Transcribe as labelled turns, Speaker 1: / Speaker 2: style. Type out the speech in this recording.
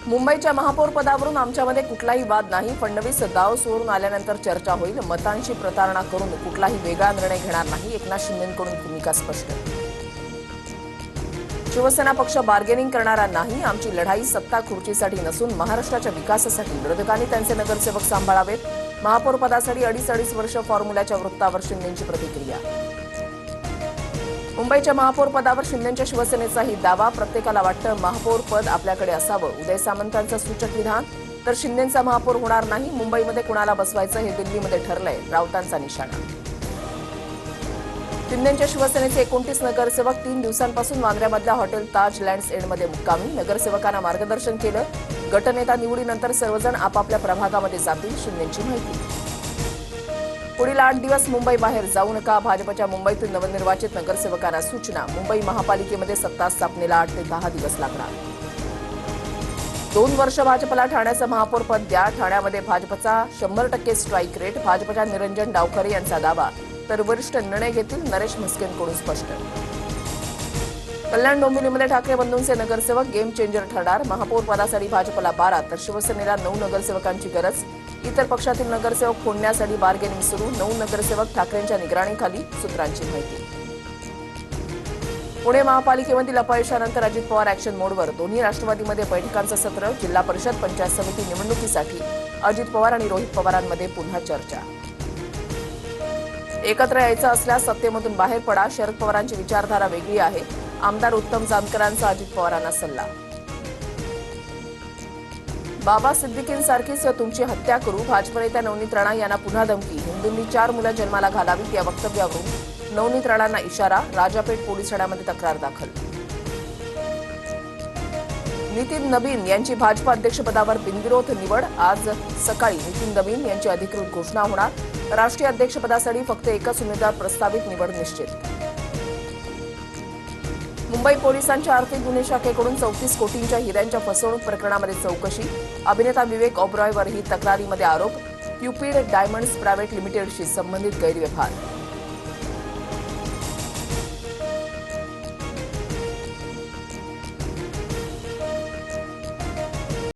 Speaker 1: मुंबईच्या महापौर पदावरून आमच्यामध्ये कुठलाही वाद नाही. फडणवीस दाव सोडून आल्यानंतर चर्चा होईल. मतांची प्रतारणा करून कुठलाही वेगळा निर्णय घेणार नाही. एकनाथ शिंदेंकडून भूमिका स्पष्ट. शिवसेना पक्ष बार्गेनिंग करणारा नाही. आमची लढाई सत्ता खुर्चीसाठी नसून महाराष्ट्राच्या विकासासाठी. विरोधकांनी त्यांचे नगरसेवक सांभाळावेत. महापौर पदासाठी अडीच वर्ष फॉर्म्युल्याच्या वृत्तावर शिंदेंची प्रतिक्रिया. मुंबईच्या महापौर पदावर शिंदेंच्या शिवसेनेचाही दावा. प्रत्येकाला वाटतं महापौर पद आपल्याकडे असावं. उदय सामंतांचं सूचक विधान. तर शिंदेंचा महापौर होणार नाही. मुंबईमध्ये कुणाला बसवायचं हे दिल्लीमध्ये ठरलंय. राऊतांचा निशाणा. शिंदेंच्या शिवसेनेचे 29 नगरसेवक 3 दिवसांपासून वांद्र्यामधल्या हॉटेल ताज लँड्स एंडमध्ये मुक्कामी. नगरसेवकांना मार्गदर्शन केलं. गटनेता निवडीनंतर सर्वजण आपापल्या प्रभागामध्ये जातील. शिंदेंची माहिती. पुढील 8 दिवस मुंबई बाहेर जाऊ नका. भाजपच्या मुंबईतील नवनिर्वाचित नगरसेवकांना सूचना. मुंबई महापालिकेमध्ये सत्ता स्थापनेला 8 ते 10 दिवस लागणार. 2 वर्ष भाजपला ठाण्याचं महापौर पद द्या. ठाण्यामध्ये भाजपचा 100% स्ट्राईक रेट. भाजपच्या निरंजन डावखरे यांचा दावा. तर वरिष्ठ निर्णय घेतील. नरेश म्हस्केंकडून स्पष्ट. कल्याण डोंबिवलीमध्ये ठाकरे बंधूंचे नगरसेवक गेम चेंजर ठरणार. महापौर पदासाठी भाजपला 12 तर शिवसेनेला 9 नगरसेवकांची गरज. इतर पक्षातील नगरसेवक फोडण्यासाठी बार्गेनिंग सुरू. 9 नगरसेवक ठाकरेंच्या निगराणीखाली. सूत्रांची माहिती. पुणे महापालिकेमधील अपयशानंतर अजित पवार ऍक्शन मोडवर. दोन्ही राष्ट्रवादीमध्ये बैठकांचं सत्र. जिल्हा परिषद पंचायत समिती निवडणुकीसाठी अजित पवार आणि रोहित पवारांमध्ये पुन्हा चर्चा. एकत्र यायचं असल्यास सत्तेमधून बाहेर पडा. शरद पवारांची विचारधारा वेगळी आहे. आमदार उत्तम जानकरांचा अजित पवारांना सल्ला. बाबा सिद्दीकींसारखीच तुमची हत्या करू. भाजप नेत्या नवनीत राणा यांना पुन्हा धमकी. हिंदूंनी 4 मुलं जन्माला घालावीत या वक्तव्यावरून नवनीत राणांना इशारा. राजापेठ पोलीस ठाण्यामध्ये तक्रार दाखल. नितीन नबीन यांची भाजप अध्यक्षपदावर बिनविरोध निवड. आज सकाळी नितीन नबीन यांची अधिकृत घोषणा होणार. राष्ट्रीय अध्यक्षपदासाठी फक्त एकच उमेदवार प्रस्तावित. निवड निश्चित. मुंबई पोलिसांच्या आर्थिक गुन्हे शाखेकडून 34 कोटींच्या हिऱ्यांच्या फसवणूक प्रकरणामध्ये चौकशी. अभिनेता विवेक ओबरॉयवरही तक्रारीमध्ये आरोप. क्युपिड डायमंड्स प्रायव्हेट लिमिटेडशी संबंधित गैरव्यवहार.